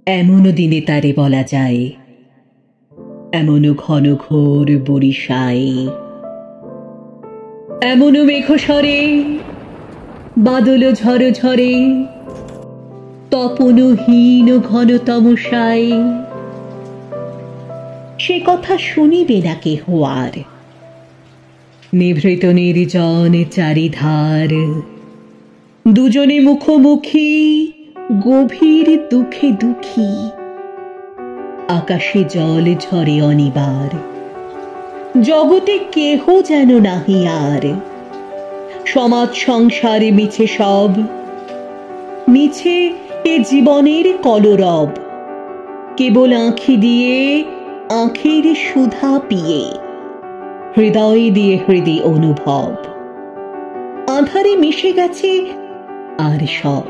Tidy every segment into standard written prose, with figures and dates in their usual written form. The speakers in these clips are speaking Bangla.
এমনও দিনে তারে বলা যায়, এমনও ঘন ঘোর বরিশায়, এমনও মেঘস্বরে বাদল ঝড় ঝরে, তপনহীন ঘন তমসায়। সে কথা শুনিবে না কেহ আর, নিভৃত নির্জন চারিধার, দুজনে মুখোমুখি গভীর দুঃখে দুঃখী। আকাশে জল ঝরে অনিবার, জগতে কেহ যেন নাহি আর। সমাজ সংসারে মিছে সব, মিছে এ জীবনের কলরব। কেবল আঁখি দিয়ে আঁখের সুধা পিয়ে, হৃদয় দিয়ে হৃদয় অনুভব। আঁধারে মিশে গেছে আর সব,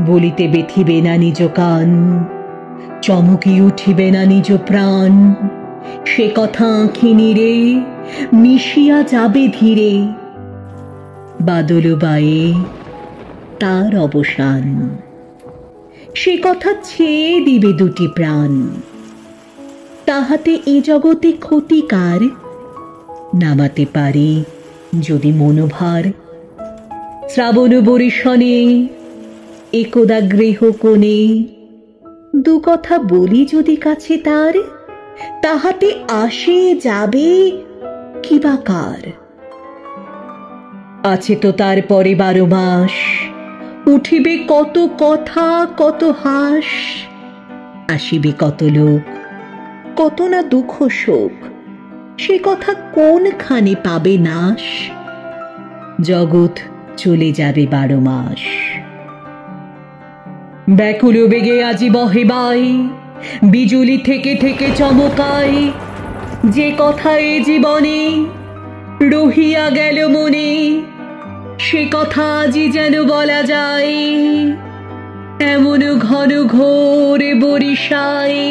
বলিতে বেথিবে না নিজ কান, চমকি উঠিবে না নিজ প্রাণ। সে কথা আঁখি নীরে মিশিয়া যাবে ধীরে, বাদল বায়ে তার অবসান। সে কথা ছেয়ে দিবে দুটি প্রাণ, তাহাতে এ জগতে ক্ষতিকার নামাতে পারে যদি মনোভার। শ্রাবণ বরিশনে একদা গৃহ কোণে, দু কথা বলি যদি কাছে তার, তাহাতে আসে যাবে কিবা কার। আছে তো তার পরে 12 মাস, উঠিবে কত কথা কত হাস। আসিবে কত লোক, কত না দুঃখ শোক, সে কথা কোনখানে পাবে নাশ। জগৎ চলে যাবে 12 মাস। ব্যাকুল বেগে আজি বহে বাই, বিজুলি থেকে থেকে চমকায়। যে কথা এ জীবনে রহিয়া গেল মনে, সে কথা আজি যেন বলা যায়, এমন ঘন ঘোর বরিশায়।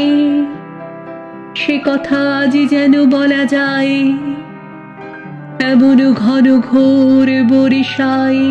সে কথা আজি যেন বলা যায়, এমন ঘন ঘোর বরিশায়।